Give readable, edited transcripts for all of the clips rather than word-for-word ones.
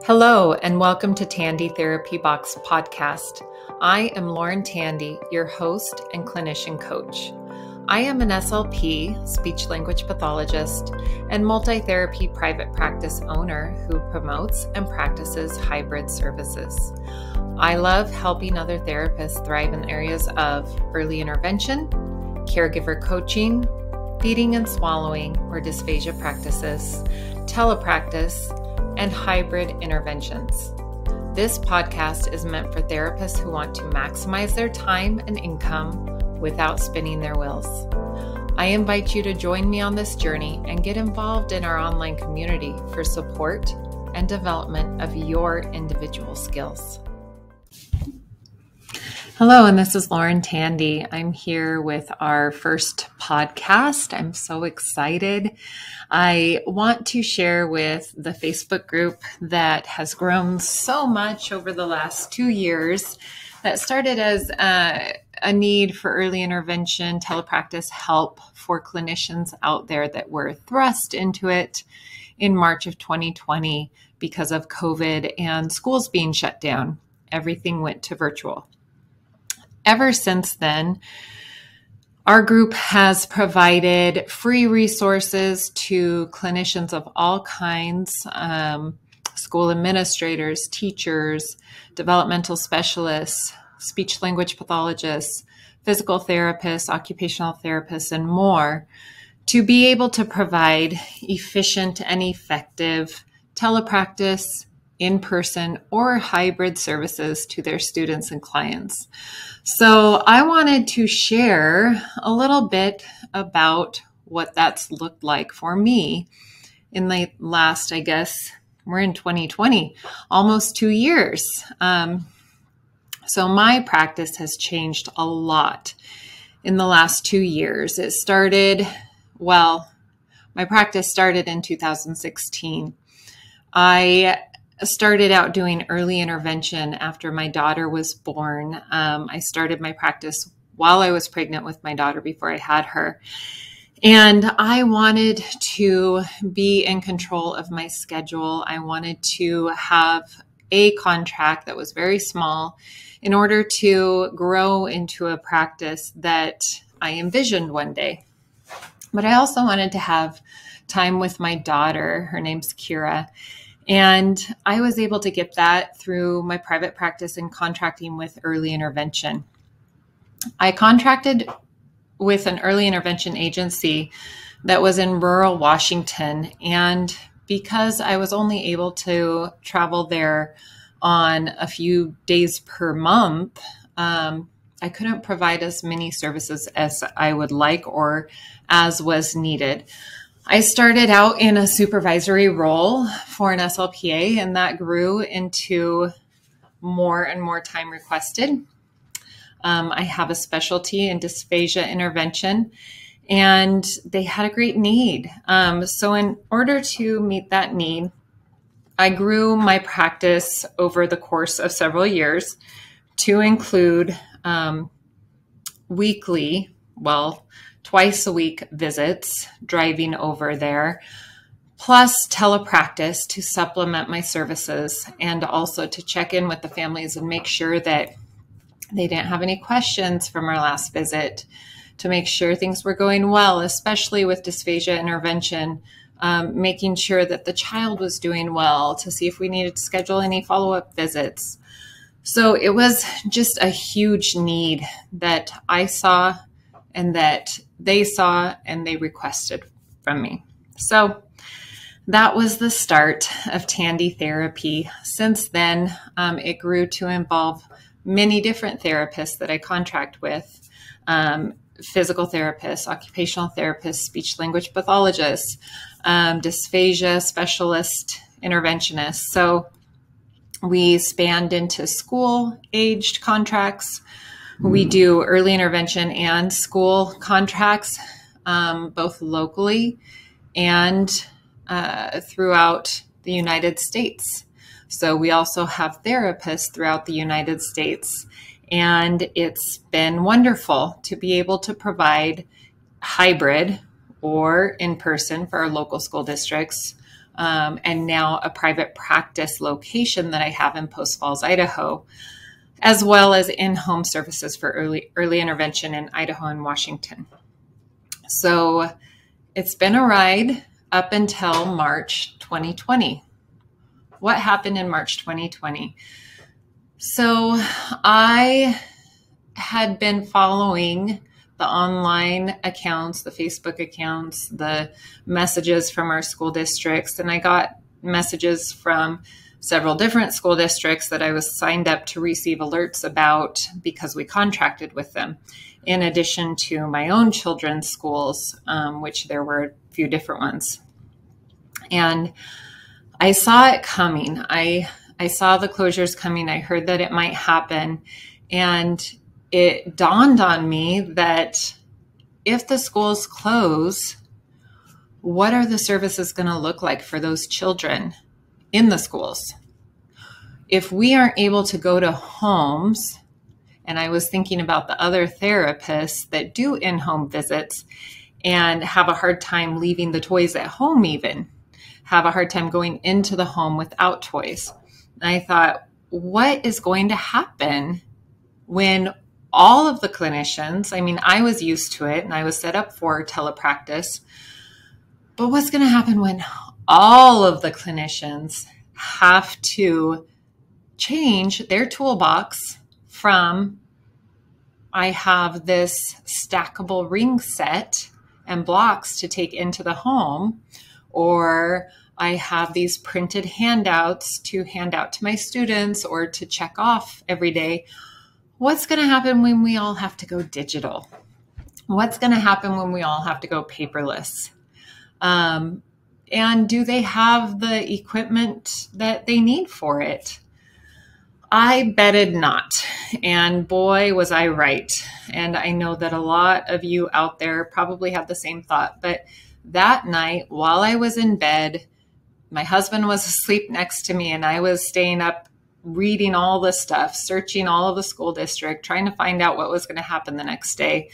Hello, and welcome to Tandy Therapy Box podcast. I am Lauren Tandy, your host and clinician coach. I am an SLP, speech language pathologist, and multi-therapy private practice owner who promotes and practices hybrid services. I love helping other therapists thrive in areas of early intervention, caregiver coaching, feeding and swallowing or dysphagia practices, telepractice, and hybrid interventions. This podcast is meant for therapists who want to maximize their time and income without spinning their wheels. I invite you to join me on this journey and get involved in our online community for support and development of your individual skills. Hello, and this is Lauren Tandy. I'm here with our first podcast. I'm so excited. I want to share with the Facebook group that has grown so much over the last 2 years, that started as a need for early intervention, telepractice help for clinicians out there that were thrust into it in March of 2020 because of COVID and schools being shut down. Everything went to virtual. Ever since then, our group has provided free resources to clinicians of all kinds, school administrators, teachers, developmental specialists, speech language pathologists, physical therapists, occupational therapists, and more, to be able to provide efficient and effective telepractice, in-person or hybrid services to their students and clients. So I wanted to share a little bit about what that's looked like for me in the last, we're in 2020, almost 2 years. So my practice has changed a lot in the last 2 years. My practice started in 2016. I started out doing early intervention after my daughter was born. I started my practice while I was pregnant with my daughter before I had her. And I wanted to be in control of my schedule. I wanted to have a contract that was very small in order to grow into a practice that I envisioned one day. But I also wanted to have time with my daughter. Her name's Kira. And I was able to get that through my private practice and contracting with early intervention. I contracted with an early intervention agency that was in rural Washington. And because I was only able to travel there on a few days per month, I couldn't provide as many services as I would like or as was needed. I started out in a supervisory role for an SLPA, and that grew into more and more time requested. I have a specialty in dysphagia intervention, and they had a great need. So in order to meet that need, I grew my practice over the course of several years to include twice a week visits, driving over there, plus telepractice to supplement my services and also to check in with the families and make sure that they didn't have any questions from our last visit, to make sure things were going well, especially with dysphagia intervention, making sure that the child was doing well, to see if we needed to schedule any follow-up visits. So it was just a huge need that I saw and that they saw and they requested from me. So that was the start of Tandy Therapy. Since then, it grew to involve many different therapists that I contract with, physical therapists, occupational therapists, speech language pathologists, dysphagia specialist, interventionists. So we spanned into school-aged contracts. We do early intervention and school contracts, both locally and throughout the United States. So we also have therapists throughout the United States. And it's been wonderful to be able to provide hybrid or in person for our local school districts and now a private practice location that I have in Post Falls, Idaho, as well as in-home services for early intervention in Idaho and Washington. So it's been a ride up until March 2020. What happened in March 2020? So I had been following the online accounts, the Facebook accounts, the messages from our school districts, and I got messages from several different school districts that I was signed up to receive alerts about because we contracted with them, in addition to my own children's schools, which there were a few different ones. And I saw it coming. I saw the closures coming. I heard that it might happen. And it dawned on me that if the schools close, what are the services going to look like for those children in the schools? If we aren't able to go to homes, and I was thinking about the other therapists that do in-home visits and have a hard time leaving the toys at home, even have a hard time going into the home without toys. And I thought, what is going to happen when all of the clinicians, I mean, I was used to it and I was set up for telepractice, but what's going to happen when all of the clinicians have to change their toolbox from, I have this stackable ring set and blocks to take into the home, or I have these printed handouts to hand out to my students or to check off every day. What's going to happen when we all have to go digital? What's going to happen when we all have to go paperless? And do they have the equipment that they need for it? I betted not. And boy, was I right. And I know that a lot of you out there probably have the same thought. But that night, while I was in bed, my husband was asleep next to me and I was staying up reading all the stuff, searching all of the school district, trying to find out what was going to happen the next day.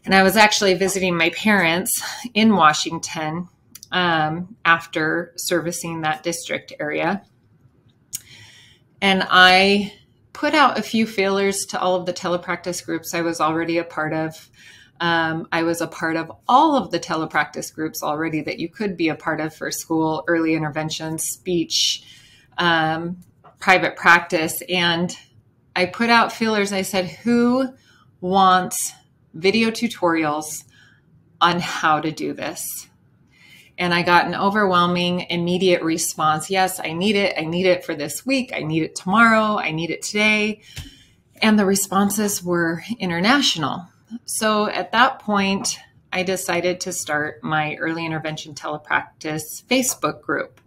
And I was actually visiting my parents in Washington after servicing that district area. And I put out a few feelers to all of the telepractice groups I was already a part of. I was a part of all of the telepractice groups already that you could be a part of for school, early intervention, speech, private practice. And I put out feelers. I said, who wants video tutorials on how to do this? And I got an overwhelming immediate response. Yes, I need it. I need it for this week. I need it tomorrow. I need it today. And the responses were international. So at that point, I decided to start my early intervention telepractice Facebook group.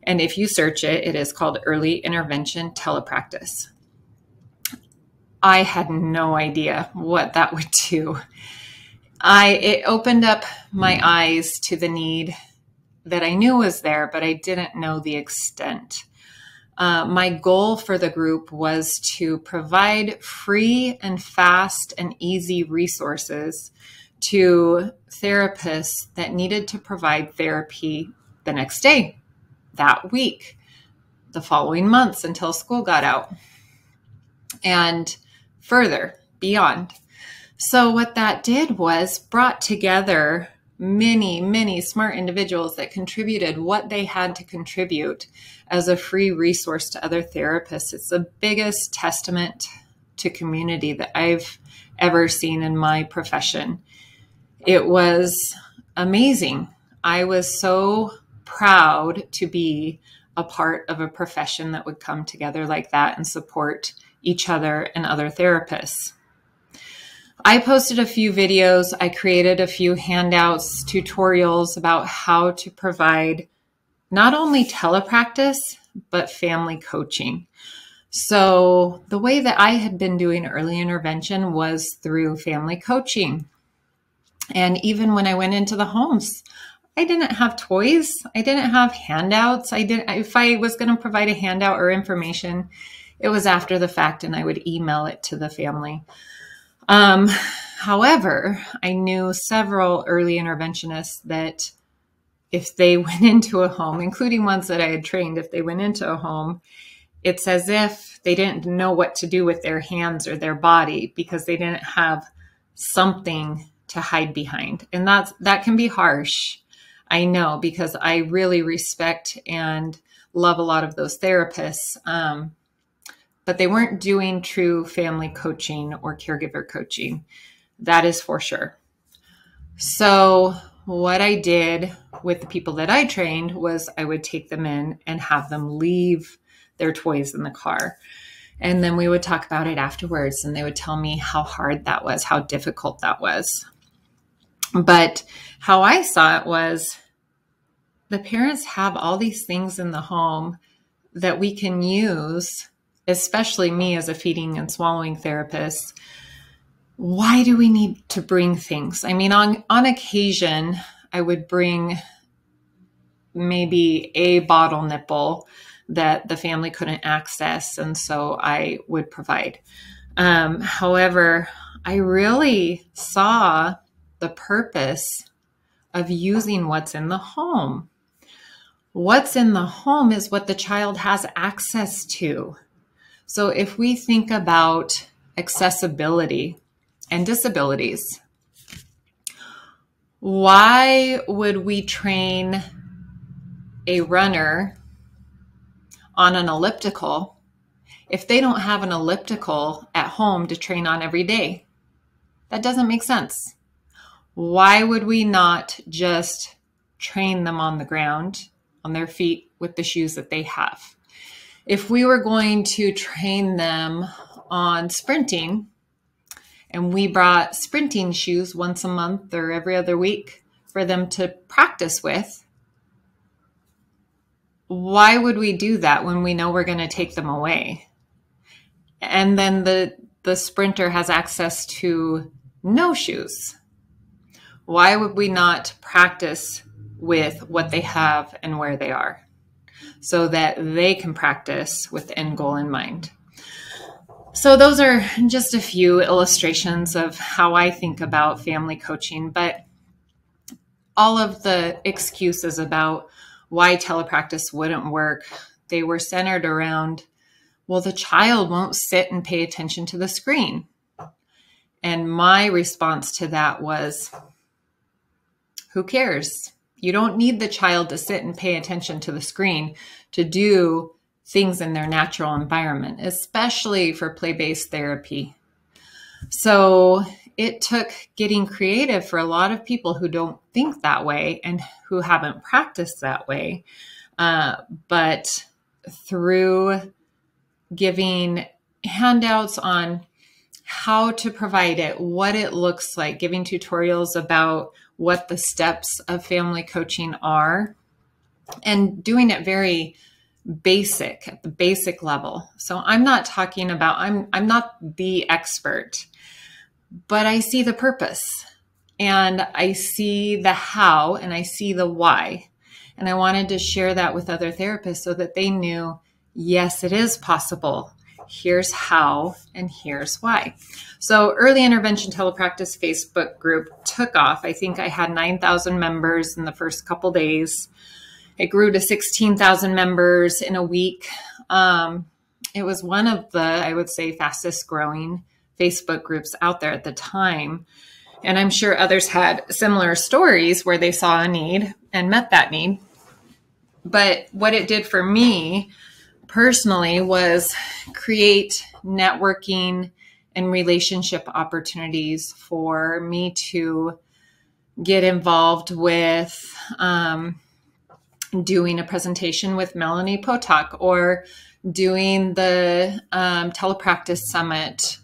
And if you search it, it is called Early Intervention Telepractice. I had no idea what that would do. It opened up my eyes to the need that I knew was there, but I didn't know the extent. My goal for the group was to provide free and fast and easy resources to therapists that needed to provide therapy the next day, that week, the following months until school got out, and further beyond. So what that did was brought together many, many smart individuals that contributed what they had to contribute as a free resource to other therapists. It's the biggest testament to community that I've ever seen in my profession. It was amazing. I was so proud to be a part of a profession that would come together like that and support each other and other therapists. I posted a few videos. I created a few handouts, tutorials about how to provide not only telepractice, but family coaching. So the way that I had been doing early intervention was through family coaching. And even when I went into the homes, I didn't have toys. I didn't have handouts. If I was going to provide a handout or information, it was after the fact and I would email it to the family. However, I knew several early interventionists that if they went into a home, including ones that I had trained, if they went into a home, it's as if they didn't know what to do with their hands or their body because they didn't have something to hide behind. And that can be harsh. I know, because I really respect and love a lot of those therapists. But they weren't doing true family coaching or caregiver coaching. That is for sure. So what I did with the people that I trained was I would take them in and have them leave their toys in the car. And then we would talk about it afterwards, and they would tell me how hard that was, how difficult that was. But how I saw it was the parents have all these things in the home that we can use, especially me as a feeding and swallowing therapist. Why do we need to bring things? I mean, on occasion, I would bring maybe a bottle nipple that the family couldn't access, and so I would provide. However, I really saw the purpose of using what's in the home. What's in the home is what the child has access to. So if we think about accessibility and disabilities, why would we train a runner on an elliptical if they don't have an elliptical at home to train on every day? That doesn't make sense. Why would we not just train them on the ground, on their feet, with the shoes that they have? If we were going to train them on sprinting and we brought sprinting shoes once a month or every other week for them to practice with, why would we do that when we know we're going to take them away? And then the sprinter has access to no shoes. Why would we not practice with what they have and where they are so that they can practice with the end goal in mind? So those are just a few illustrations of how I think about family coaching, but all of the excuses about why telepractice wouldn't work, they were centered around, well, the child won't sit and pay attention to the screen. And my response to that was, who cares? You don't need the child to sit and pay attention to the screen to do things in their natural environment, especially for play-based therapy. So it took getting creative for a lot of people who don't think that way and who haven't practiced that way. But through giving handouts on how to provide it, what it looks like, giving tutorials about what the steps of family coaching are, and doing it very basic, at the basic level. So I'm not talking about, I'm not the expert, but I see the purpose and I see the how and I see the why. And I wanted to share that with other therapists so that they knew, yes, it is possible. Here's how and here's why. So Early Intervention Telepractice Facebook group took off. I think I had 9,000 members in the first couple days. It grew to 16,000 members in a week. It was one of the, I would say, fastest growing Facebook groups out there at the time. And I'm sure others had similar stories where they saw a need and met that need. But what it did for me personally was create networking and relationship opportunities for me to get involved with doing a presentation with Melanie Potok, or doing the telepractice summit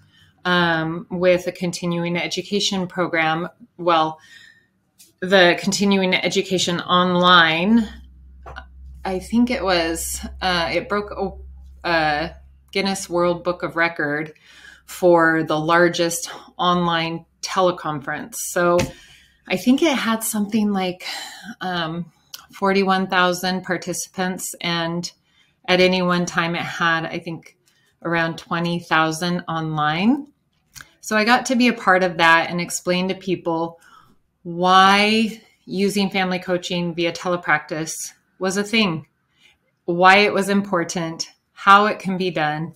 with a continuing education program. Well, the continuing education online, I think it was, it broke a Guinness World Book of Record for the largest online teleconference. So I think it had something like 41,000 participants. And at any one time it had, I think, around 20,000 online. So I got to be a part of that and explain to people why using family coaching via telepractice was a thing, why it was important, how it can be done.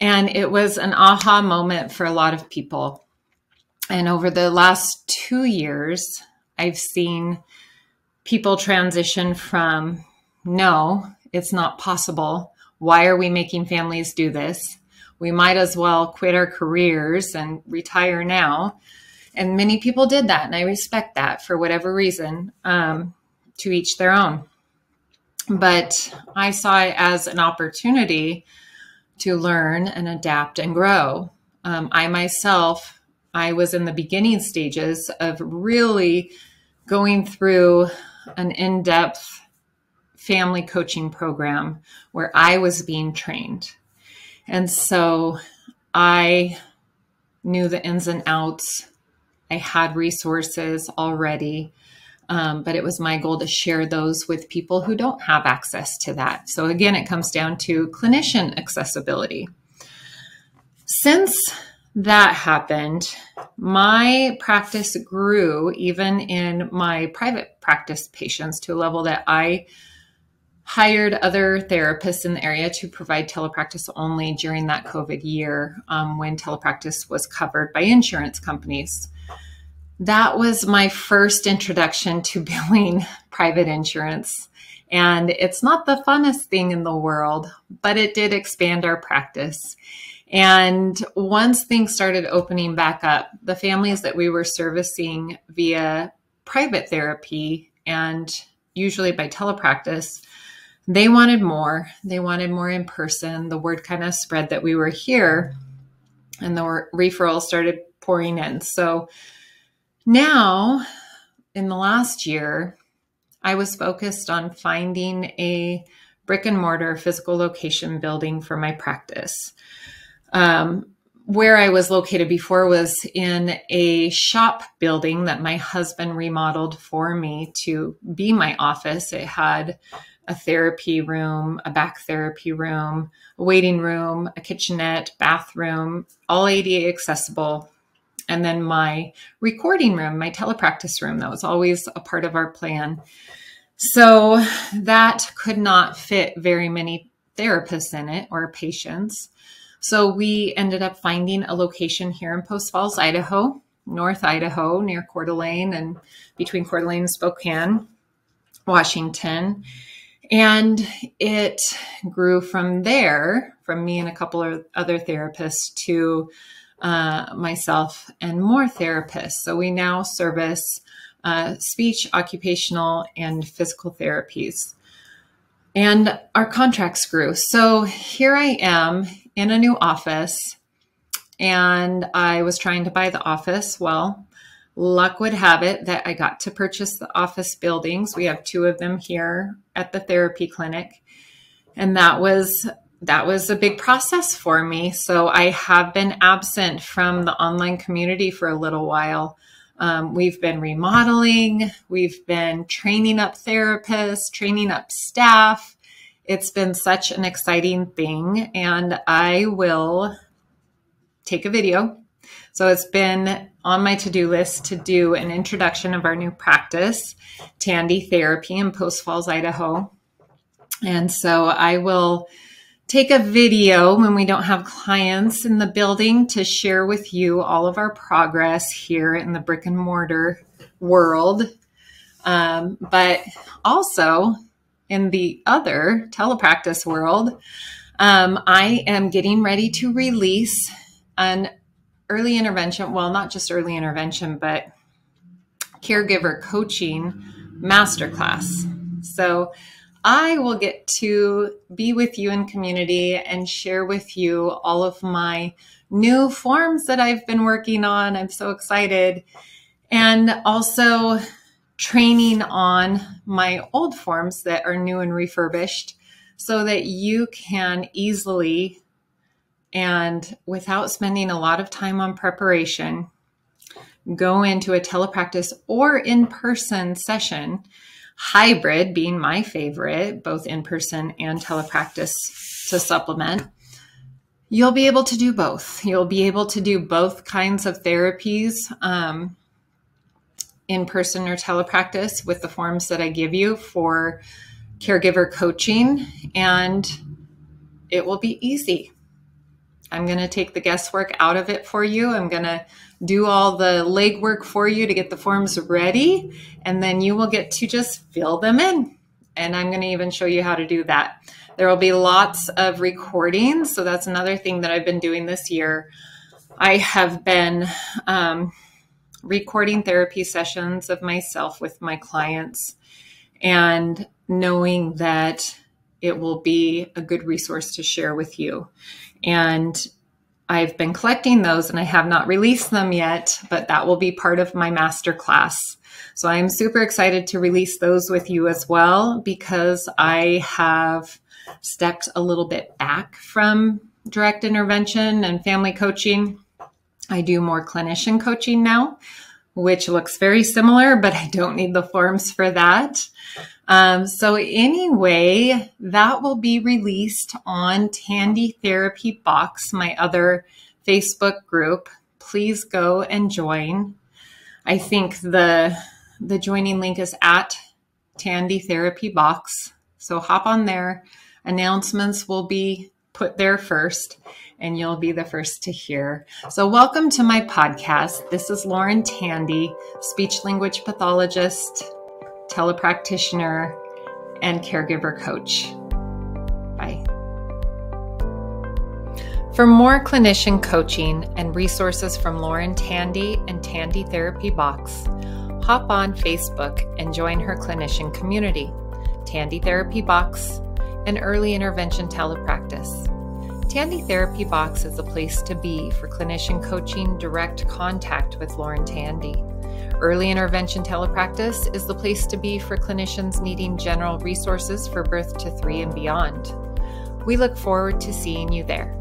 And it was an aha moment for a lot of people. And over the last 2 years, I've seen people transition from, no, it's not possible. Why are we making families do this? We might as well quit our careers and retire now. And many people did that. And I respect that for whatever reason, to each their own. But I saw it as an opportunity to learn and adapt and grow. I was in the beginning stages of really going through an in-depth family coaching program where I was being trained. And so I knew the ins and outs. I had resources already, but it was my goal to share those with people who don't have access to that. So again, it comes down to clinician accessibility. Since that happened, my practice grew even in my private practice patients to a level that I hired other therapists in the area to provide telepractice only during that COVID year, when telepractice was covered by insurance companies. That was my first introduction to billing private insurance. And it's not the funnest thing in the world, but it did expand our practice. And once things started opening back up, the families that we were servicing via private therapy and usually by telepractice, they wanted more. They wanted more in person. The word kind of spread that we were here, and the referrals started pouring in. So now, in the last year, I was focused on finding a brick and mortar physical location building for my practice. Where I was located before was in a shop building that my husband remodeled for me to be my office. It had a therapy room, a back therapy room, a waiting room, a kitchenette, bathroom, all ADA accessible. And then my recording room, my telepractice room, that was always a part of our plan. So that could not fit very many therapists in it or patients. So we ended up finding a location here in Post Falls, Idaho, North Idaho, near Coeur d'Alene and between Coeur d'Alene and Spokane, Washington. And it grew from there, from me and a couple of other therapists to myself and more therapists. So we now service speech, occupational, and physical therapies. And our contracts grew. So here I am in a new office, and I was trying to buy the office. Well, luck would have it that I got to purchase the office buildings. We have 2 of them here at the therapy clinic. And that was a big process for me. So I have been absent from the online community for a little while. We've been remodeling, we've been training up therapists, training up staff. It's been such an exciting thing, and I will take a video. So it's been on my to-do list to do an introduction of our new practice, Tandy Therapy in Post Falls, Idaho. And so I will take a video when we don't have clients in the building to share with you all of our progress here in the brick and mortar world. But also in the other telepractice world, I am getting ready to release an early intervention, well, not just early intervention, but caregiver coaching masterclass. So I will get to be with you in community and share with you all of my new forms that I've been working on. I'm so excited. And also training on my old forms that are new and refurbished so that you can easily and without spending a lot of time on preparation, go into a telepractice or in-person session, hybrid being my favorite, both in-person and telepractice to supplement. You'll be able to do both. You'll be able to do both kinds of therapies in-person or telepractice with the forms that I give you for caregiver coaching, and it will be easy. I'm going to take the guesswork out of it for you. I'm going to do all the legwork for you to get the forms ready, and then you will get to just fill them in. And I'm going to even show you how to do that. There will be lots of recordings. So that's another thing that I've been doing this year. I have been recording therapy sessions of myself with my clients, and knowing that it will be a good resource to share with you. And I've been collecting those, and I have not released them yet, but that will be part of my masterclass. So I'm super excited to release those with you as well, because I have stepped a little bit back from direct intervention and family coaching. I do more clinician coaching now, which looks very similar, but I don't need the forms for that. So anyway, that will be released on Tandy Therapy Box, my other Facebook group. Please go and join. I think the joining link is at Tandy Therapy Box. So hop on there. Announcements will be put there first, and you'll be the first to hear. So welcome to my podcast. This is Lauren Tandy, speech language pathologist, telepractitioner, and caregiver coach. Bye. For more clinician coaching and resources from Lauren Tandy and Tandy Therapy Box, hop on Facebook and join her clinician community, Tandy Therapy Box and Early Intervention Telepractice. Tandy Therapy Box is a place to be for clinician coaching direct contact with Lauren Tandy. Early Intervention Telepractice is the place to be for clinicians needing general resources for birth to 3 and beyond. We look forward to seeing you there.